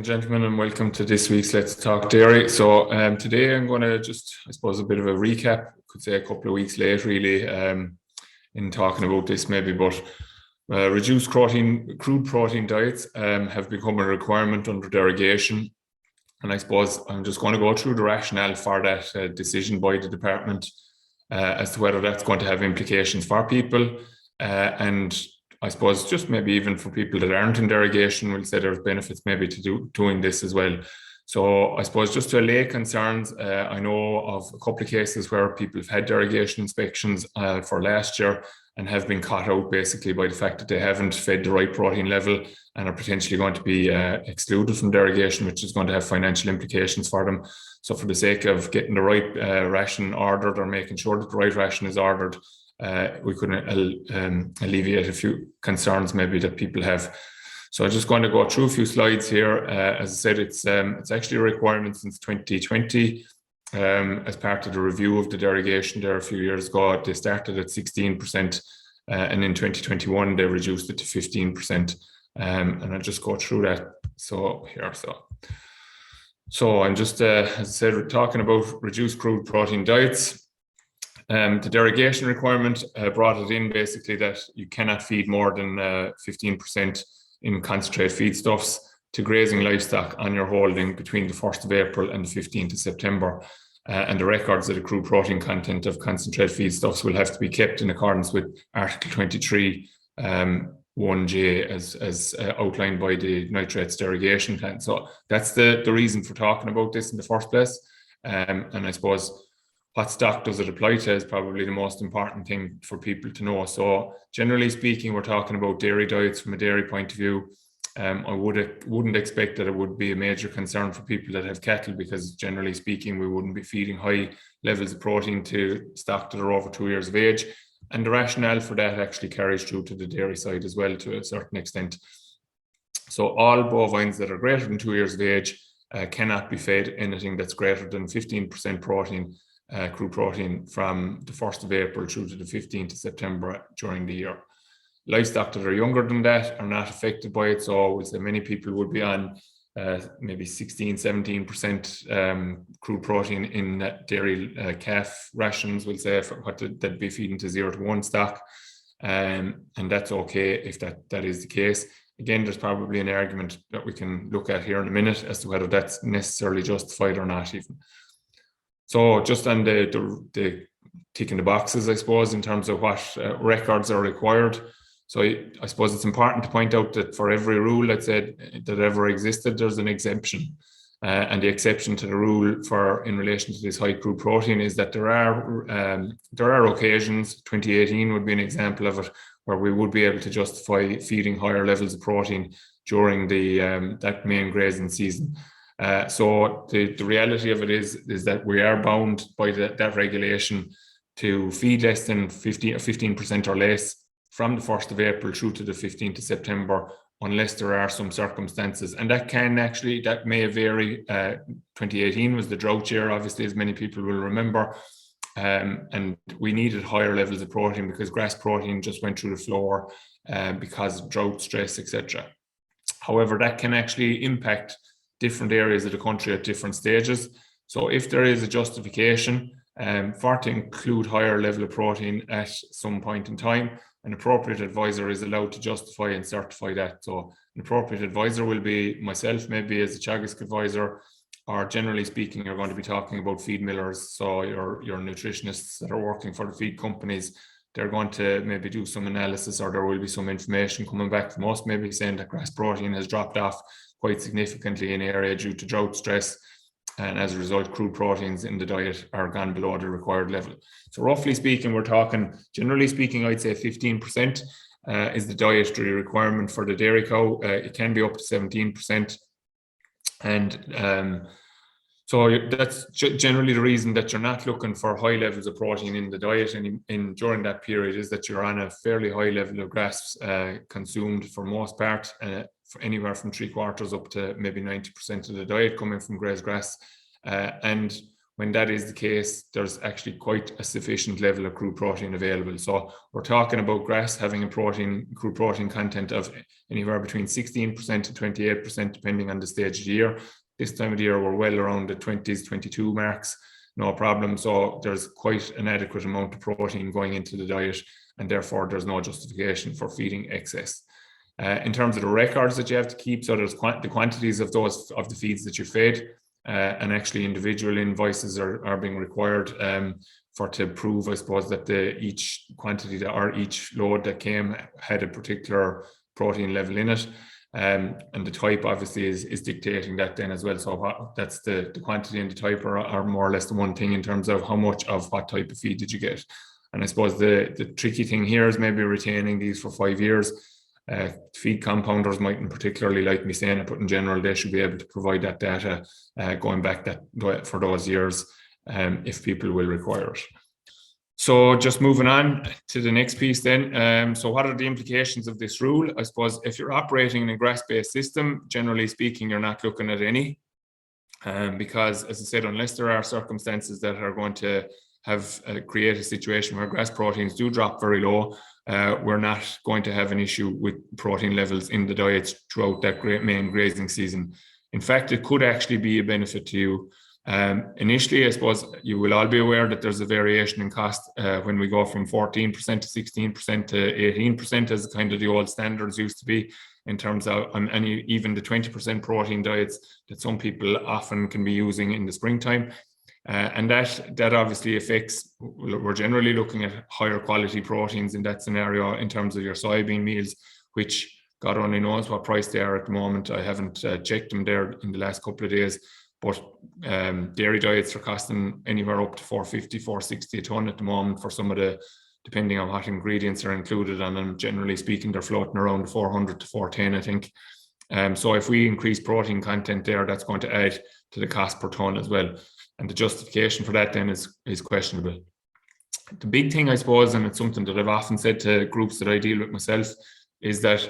and gentlemen, and welcome to this week's Let's Talk Dairy. So today I'm going to just, I suppose, a bit of a recap, could say a couple of weeks late really, in talking about this maybe, but reduced crude protein diets have become a requirement under derogation. And I suppose I'm just going to go through the rationale for that decision by the department as to whether that's going to have implications for people. And I suppose just maybe even for people that aren't in derogation, we'll say there's benefits maybe to doing this as well. So I suppose just to allay concerns, I know of a couple of cases where people have had derogation inspections for last year and have been caught out basically by the fact that they haven't fed the right protein level and are potentially going to be excluded from derogation, which is going to have financial implications for them. So for the sake of getting the right ration ordered or making sure that the right ration is ordered, we could alleviate a few concerns maybe that people have. So I'm just going to go through a few slides here. As I said, it's actually a requirement since 2020 as part of the review of the derogation there a few years ago. They started at 16% and in 2021 they reduced it to 15%. And I'll just go through that. So I'm just, as I said, we're talking about reduced crude protein diets. The derogation requirement brought it in basically that you cannot feed more than 15% in concentrate feedstuffs to grazing livestock on your holding between the 1st of April and the 15th of September. And the records of the crude protein content of concentrate feedstuffs will have to be kept in accordance with Article 23 1J as outlined by the nitrates derogation plan. So that's the reason for talking about this in the first place. And I suppose what stock does it apply to is probably the most important thing for people to know. So generally speaking, we're talking about dairy diets from a dairy point of view. I wouldn't expect that it would be a major concern for people that have cattle, because generally speaking, we wouldn't be feeding high levels of protein to stock that are over 2 years of age. And the rationale for that actually carries through to the dairy side as well to a certain extent. So all bovines that are greater than 2 years of age cannot be fed anything that's greater than 15% protein, crude protein, from the 1st of April through to the 15th of September during the year. Livestock that are younger than that are not affected by it. So we'll say many people would be on maybe 16-17% crude protein in dairy calf rations, we'll say, for what they'd be feeding to 0 to 1 stock. And that's okay if that is the case. Again, there's probably an argument that we can look at here in a minute as to whether that's necessarily justified or not even. So just on the ticking the boxes, I suppose, in terms of what records are required. So I suppose it's important to point out that for every rule that ever existed, there's an exemption. And the exception to the rule in relation to this high crude protein is that there are occasions, 2018 would be an example of it, where we would be able to justify feeding higher levels of protein during that main grazing season. So the reality of it is that we are bound by that regulation to feed less than 15% or less from the 1st of April through to the 15th of September, unless there are some circumstances. And that may vary. 2018 was the drought year, obviously, as many people will remember. And we needed higher levels of protein because grass protein just went through the floor because of drought, stress, etc. However, that can actually impact different areas of the country at different stages. So if there is a justification for to include higher level of protein at some point in time, an appropriate advisor is allowed to justify and certify that. So an appropriate advisor will be myself, maybe as a Teagasc advisor, or generally speaking, you're going to be talking about feed millers. So your nutritionists that are working for the feed companies, they're going to maybe do some analysis, or there will be some information coming back from us, maybe saying that grass protein has dropped off quite significantly in area due to drought stress. And as a result, crude proteins in the diet are gone below the required level. So roughly speaking, we're talking, generally speaking, I'd say 15% is the dietary requirement for the dairy cow. It can be up to 17%. And so that's generally the reason that you're not looking for high levels of protein in the diet and during that period is that you're on a fairly high level of grass consumed for most part, for anywhere from 3/4 up to maybe 90% of the diet coming from grazed grass. And when that is the case, there's actually quite a sufficient level of crude protein available. So we're talking about grass having a crude protein content of anywhere between 16% to 28%, depending on the stage of the year. This time of the year, we're well around the 20s, 22 marks, no problem. So there's quite an adequate amount of protein going into the diet, and therefore there's no justification for feeding excess. In terms of the records that you have to keep, so there's the quantities of the feeds that you fed, and actually individual invoices are being required to prove, I suppose, that each quantity or each load that came had a particular protein level in it. And the type obviously is dictating that then as well. So that's the quantity and the type are more or less the one thing in terms of how much of what type of feed did you get. And I suppose the tricky thing here is maybe retaining these for 5 years. Feed compounders mightn't particularly like me saying it, but in general, they should be able to provide that data going back for those years if people will require it. So just moving on to the next piece then. So what are the implications of this rule? I suppose if you're operating in a grass-based system, generally speaking, you're not looking at any. Because, as I said, unless there are circumstances that are going to create a situation where grass proteins do drop very low, we're not going to have an issue with protein levels in the diets throughout that main grazing season. In fact, it could actually be a benefit to you. Initially, I suppose you will all be aware that there's a variation in cost when we go from 14% to 16% to 18%, as kind of the old standards used to be, in terms of even the 20% protein diets that some people often can be using in the springtime. And that obviously affects, we're generally looking at higher quality proteins in that scenario in terms of your soybean meals, which God only knows what price they are at the moment. I haven't checked them there in the last couple of days, but dairy diets are costing anywhere up to $450, $460 a ton at the moment for some of the, depending on what ingredients are included. And generally speaking, they're floating around $400 to $410, I think. So if we increase protein content there, that's going to add to the cost per ton as well. And the justification for that then is questionable. The big thing, I suppose, and it's something that I've often said to groups that I deal with myself, is that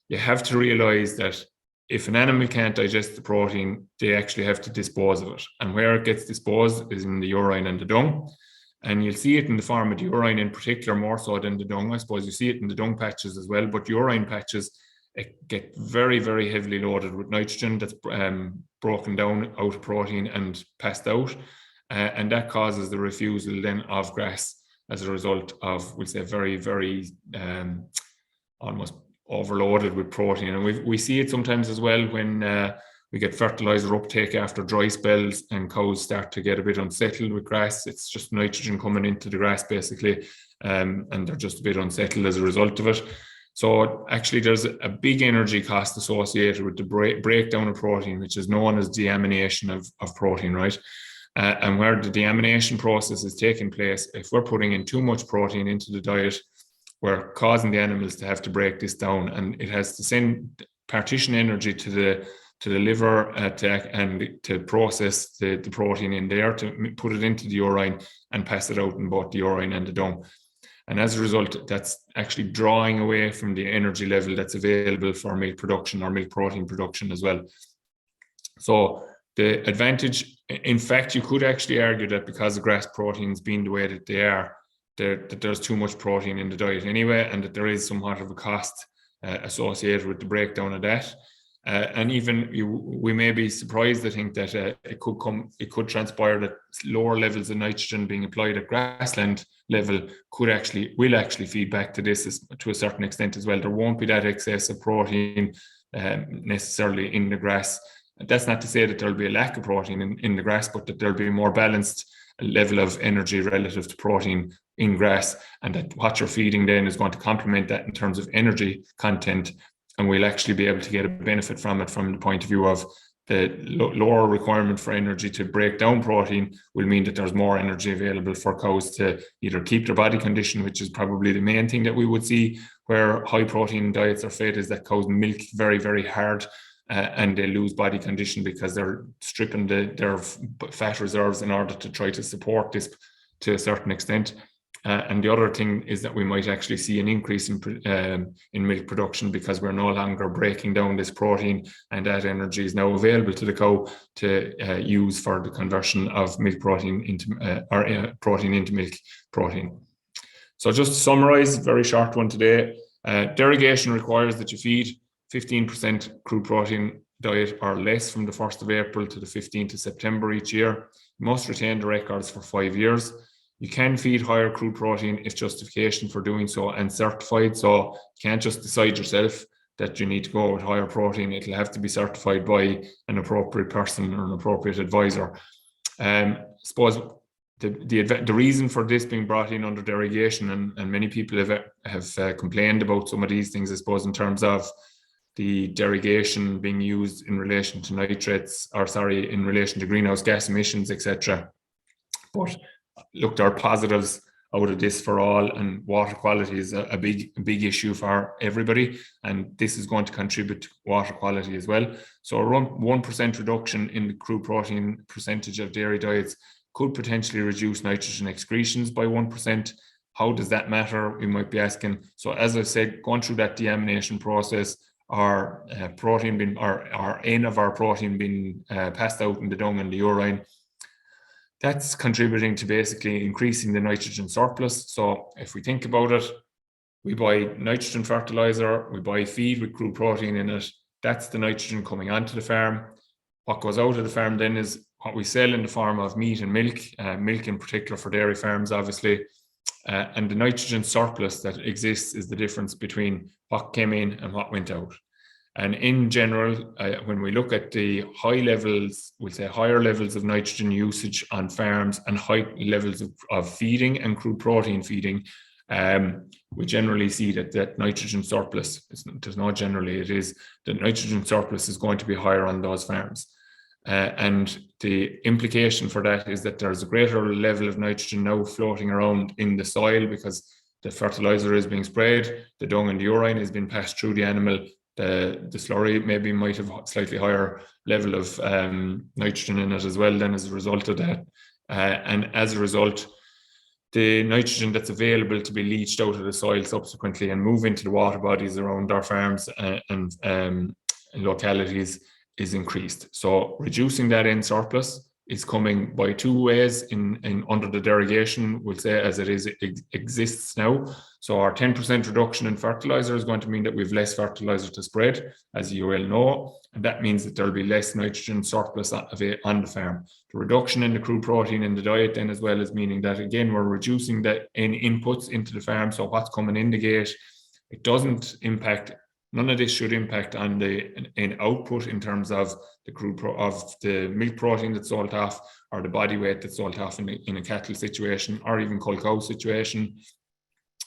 you have to realize that if an animal can't digest the protein, they actually have to dispose of it. And where it gets disposed is in the urine and the dung. And you'll see it in the form of the urine in particular, more so than the dung. I suppose you see it in the dung patches as well, but urine patches get very, very heavily loaded with nitrogen that's broken down out of protein and passed out. And that causes the refusal then of grass as a result of, we'll say, very, very almost overloaded with protein. And we see it sometimes as well when we get fertilizer uptake after dry spells and cows start to get a bit unsettled with grass. It's just nitrogen coming into the grass basically, and they're just a bit unsettled as a result of it. So actually there's a big energy cost associated with the breakdown of protein, which is known as deamination of protein, right? And where the deamination process is taking place, if we're putting in too much protein into the diet, we're causing the animals to have to break this down, and it has to send partition energy to the liver and to process the protein in there, to put it into the urine and pass it out in both the urine and the dung. And as a result, that's actually drawing away from the energy level that's available for milk production or milk protein production as well. So the advantage, in fact, you could actually argue that because of grass proteins being the way that they are, that there's too much protein in the diet anyway, and that there is somewhat of a cost associated with the breakdown of that. And even we may be surprised to think that it could transpire that lower levels of nitrogen being applied at grassland level will actually feed back to this to a certain extent as well. There won't be that excess of protein necessarily in the grass. That's not to say that there'll be a lack of protein in the grass, but that there'll be a more balanced level of energy relative to protein in grass, and that what you're feeding then is going to complement that in terms of energy content. And we'll actually be able to get a benefit from it from the point of view of the lower requirement for energy to break down protein will mean that there's more energy available for cows to either keep their body condition, which is probably the main thing that we would see where high protein diets are fed, is that cows milk very, very hard and they lose body condition because they're stripping their fat reserves in order to try to support this to a certain extent. And the other thing is that we might actually see an increase in milk production because we're no longer breaking down this protein, and that energy is now available to the cow to use for the conversion of milk protein into protein into milk protein. So just to summarize, very short one today. Derogation requires that you feed 15% crude protein diet or less from the 1st of April to the 15th of September each year. You must retain the records for 5 years. You can feed higher crude protein if justification for doing so and certified. So you can't just decide yourself that you need to go with higher protein. It'll have to be certified by an appropriate person or an appropriate advisor. I suppose the reason for this being brought in under derogation, and many people have complained about some of these things, I suppose, in terms of the derogation being used in relation to nitrates, in relation to greenhouse gas emissions, etc. But look, there are positives out of this for all, and water quality is a big issue for everybody, and this is going to contribute to water quality as well. So around 1% reduction in the crude protein percentage of dairy diets could potentially reduce nitrogen excretions by 1%. How does that matter? We might be asking. So as I said, going through that deamination process, our protein being, our N of our protein being passed out in the dung and the urine, that's contributing to basically increasing the nitrogen surplus. So if we think about it, we buy nitrogen fertilizer, we buy feed with crude protein in it. That's the nitrogen coming onto the farm. What goes out of the farm then is what we sell in the form of meat and milk, milk in particular for dairy farms, obviously. And the nitrogen surplus that exists is the difference between what came in and what went out. And in general, when we look at the high levels, we'll say higher levels of nitrogen usage on farms and high levels of feeding and crude protein feeding, we generally see that nitrogen surplus, there's not generally, it is, the nitrogen surplus is going to be higher on those farms. And the implication for that is that there's a greater level of nitrogen now floating around in the soil because the fertilizer is being sprayed, the dung and the urine has been passed through the animal, the slurry maybe might have a slightly higher level of nitrogen in it as well then as a result of that. And as a result, the nitrogen that's available to be leached out of the soil subsequently and move into the water bodies around our farms and localities is increased. So reducing that N surplus is coming by two ways in under the derogation, we'll say, as it exists now. So our 10% reduction in fertilizer is going to mean that we have less fertilizer to spread, as you well know, and that means that there'll be less nitrogen surplus on the farm. The reduction in the crude protein in the diet then as well is meaning that, again, we're reducing the N inputs into the farm, so what's coming in the gate, it doesn't impact. None of this should impact on the output in terms of the milk protein that's sold off or the body weight that's sold off in a cattle situation or even cull cow situation.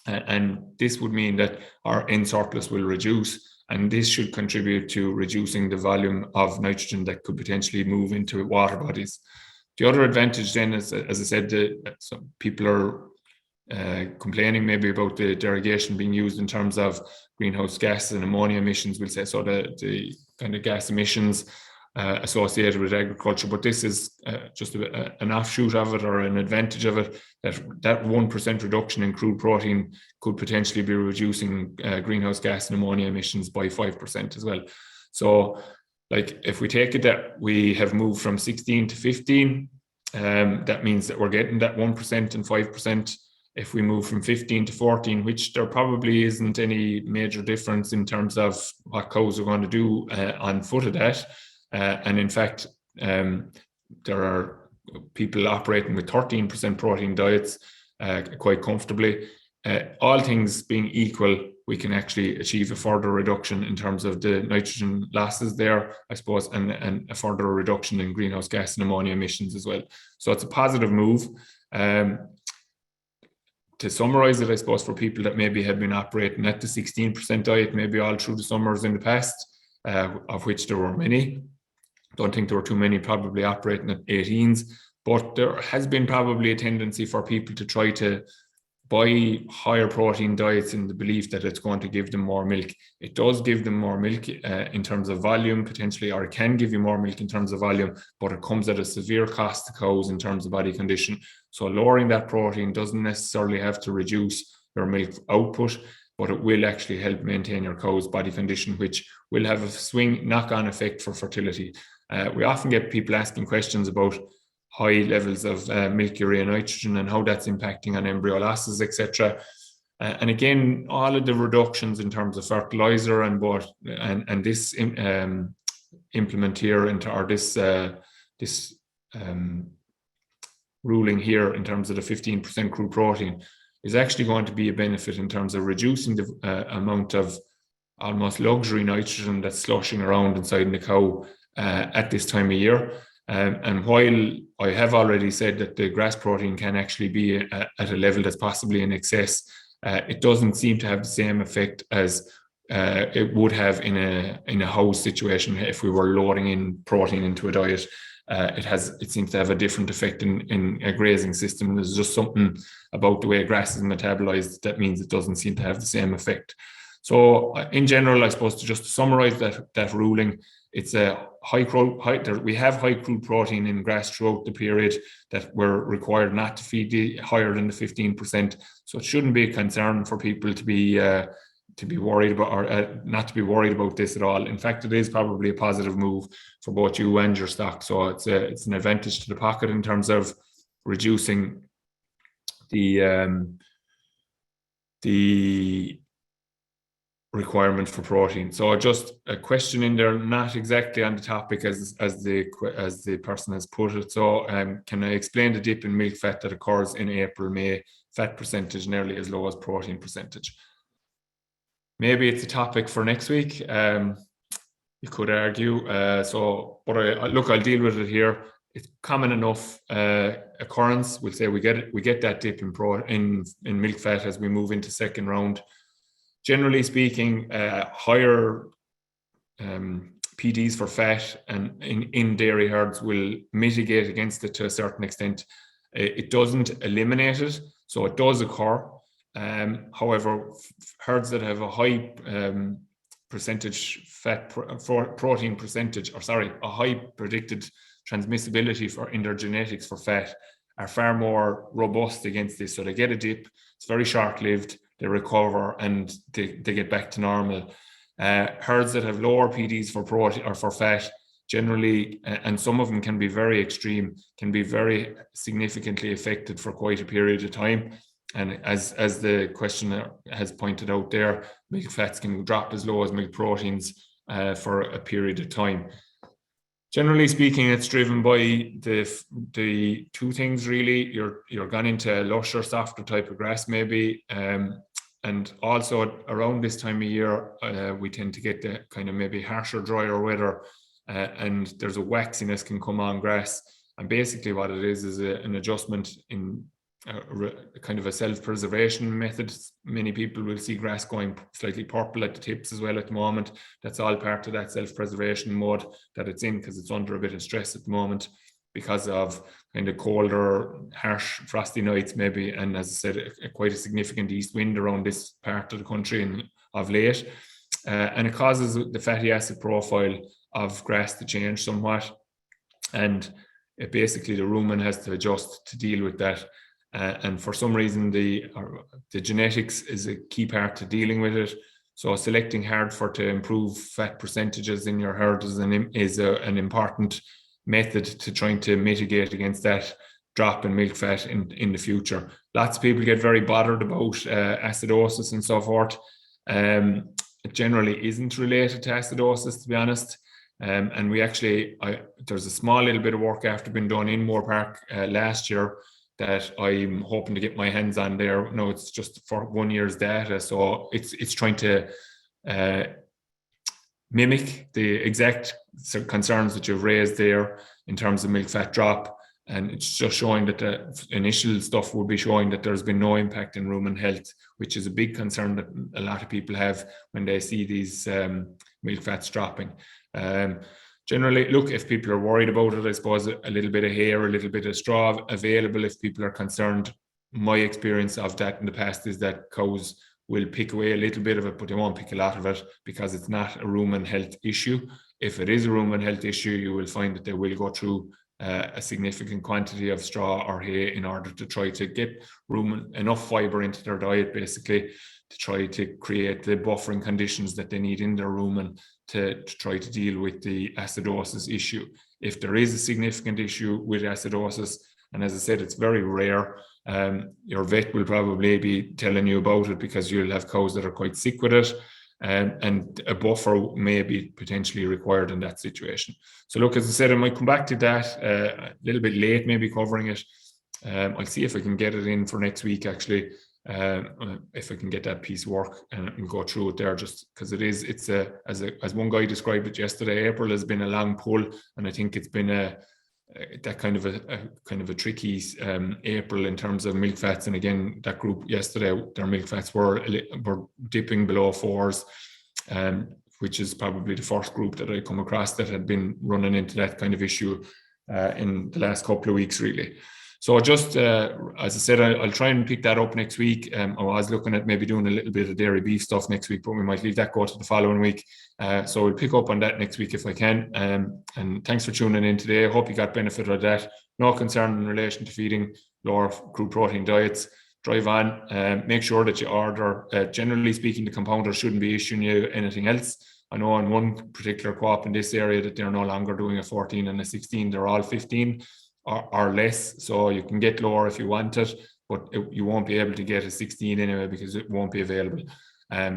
And this would mean that our N surplus will reduce, and this should contribute to reducing the volume of nitrogen that could potentially move into water bodies. The other advantage then is, as I said, some people are complaining maybe about the derogation being used in terms of greenhouse gas and ammonia emissions, we'll say, so the kind of gas emissions associated with agriculture, but this is just an offshoot of it or an advantage of it, that 1% reduction in crude protein could potentially be reducing greenhouse gas and ammonia emissions by 5% as well. So like if we take it that we have moved from 16 to 15, that means that we're getting that 1% and 5%. If we move from 15 to 14, which there probably isn't any major difference in terms of what cows are going to do on foot of that. And in fact, there are people operating with 13% protein diets quite comfortably. All things being equal, we can actually achieve a further reduction in terms of the nitrogen losses there, I suppose, and a further reduction in greenhouse gas and ammonia emissions as well. So it's a positive move. To summarize it, I suppose, for people that maybe have been operating at the 16% diet, maybe all through the summers in the past, of which there were many. Don't think there were too many probably operating at 18s, but there has been probably a tendency for people to try to buy higher protein diets in the belief that it's going to give them more milk. It does give them more milk in terms of volume potentially, or it can give you more milk in terms of volume, but it comes at a severe cost to cows in terms of body condition. So lowering that protein doesn't necessarily have to reduce your milk output, but it will actually help maintain your cow's body condition, which will have a knock-on effect for fertility. We often get people asking questions about high levels of milk urea nitrogen and how that's impacting on embryo losses, etc. And again, all of the reductions in terms of fertilizer and this implement here or this ruling here in terms of the 15% crude protein is actually going to be a benefit in terms of reducing the amount of almost luxury nitrogen that's sloshing around inside the cow at this time of year. And while I have already said that the grass protein can actually be at a level that's possibly in excess, it doesn't seem to have the same effect as it would have in a house situation if we were loading in protein into a diet. It seems to have a different effect in a grazing system. There's just something about the way grass is metabolized that means it doesn't seem to have the same effect. So in general, I suppose to just summarize that ruling, it's a we have high crude protein in grass throughout the period that we're required not to feed higher than the 15%. So it shouldn't be a concern for people to be worried about, or not to be worried about this at all. In fact, it is probably a positive move for both you and your stock. So it's an advantage to the pocket in terms of reducing the requirement for protein. So just a question in there, not exactly on the topic as the person has put it. So can I explain the dip in milk fat that occurs in April, May, fat percentage nearly as low as protein percentage? Maybe it's a topic for next week. You could argue. But I'll deal with it here. It's common enough occurrence. We'll say we get that dip in milk fat as we move into second round. Generally speaking, higher PDs for fat and in dairy herds will mitigate against it to a certain extent. It doesn't eliminate it, so it does occur. However, herds that have a high percentage fat protein percentage, a high predicted transmissibility in their genetics for fat are far more robust against this. So they get a dip, it's very short-lived, they recover and they get back to normal. Herds that have lower PDs for protein or for fat generally, and some of them can be very extreme, can be very significantly affected for quite a period of time. And as the questioner has pointed out there, milk fats can drop as low as milk proteins for a period of time. Generally speaking, it's driven by the two things really. You're gone into a lusher, softer type of grass maybe, and also around this time of year, we tend to get the kind of maybe harsher, drier weather, and there's a waxiness can come on grass. And basically what it is an adjustment in kind of a self-preservation method. Many people will see grass going slightly purple at the tips as well at the moment. That's all part of that self-preservation mode that it's in because it's under a bit of stress at the moment because of kind of colder, harsh, frosty nights maybe. And as I said, quite a significant east wind around this part of the country of late. And it causes the fatty acid profile of grass to change somewhat. And basically the rumen has to adjust to deal with that. And for some reason, the genetics is a key part to dealing with it. So selecting hard to improve fat percentages in your herd is an important method to trying to mitigate against that drop in milk fat in the future. Lots of people get very bothered about acidosis and so forth. It generally isn't related to acidosis, to be honest. And we actually, there's a small little bit of work after been done in Moore Park last year that I'm hoping to get my hands on there. No, it's just for 1 year's data. So it's trying to mimic the exact concerns that you've raised there in terms of milk fat drop. And it's just showing that the initial stuff will be showing that there's been no impact in rumen health, which is a big concern that a lot of people have when they see these milk fats dropping. Generally, look, if people are worried about it, I suppose a little bit of hay or a little bit of straw available if people are concerned. my experience of that in the past is that cows will pick away a little bit of it, but they won't pick a lot of it because it's not a rumen health issue. If it is a rumen health issue, you will find that they will go through a significant quantity of straw or hay in order to try to get enough fiber into their diet, basically, to try to create the buffering conditions that they need in their rumen to try to deal with the acidosis issue. If there is a significant issue with acidosis, and as I said, it's very rare, your vet will probably be telling you about it because you'll have cows that are quite sick with it. And a buffer may be potentially required in that situation. So look, as I said, I might come back to that a little bit late, maybe covering it. I'll see if I can get it in for next week, actually, if I can get that piece of work and go through it there, just because it's as one guy described it yesterday, April has been a long pull, and I think it's been that kind of a tricky April in terms of milk fats. And again, that group yesterday, their milk fats were dipping below 4s, which is probably the first group that I come across that had been running into that kind of issue in the last couple of weeks, really. So just, as I said, I'll try and pick that up next week. I was looking at maybe doing a little bit of dairy beef stuff next week, but we might leave that go to the following week. So we'll pick up on that next week if I can. And thanks for tuning in today. I hope you got benefit of that. No concern in relation to feeding lower crude protein diets. Drive on. Make sure that you order. Generally speaking, the compounder shouldn't be issuing you anything else. I know on one particular co-op in this area that they're no longer doing a 14 and a 16. They're all 15. Or less, so you can get lower if you want it, but you won't be able to get a 16 anyway because it won't be available.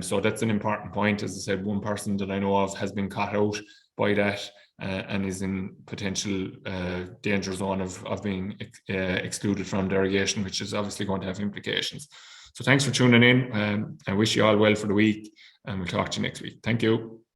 So that's an important point. As I said, one person that I know of has been caught out by that and is in potential danger zone of being excluded from derogation, which is obviously going to have implications. So thanks for tuning in. I wish you all well for the week, and we'll talk to you next week. Thank you.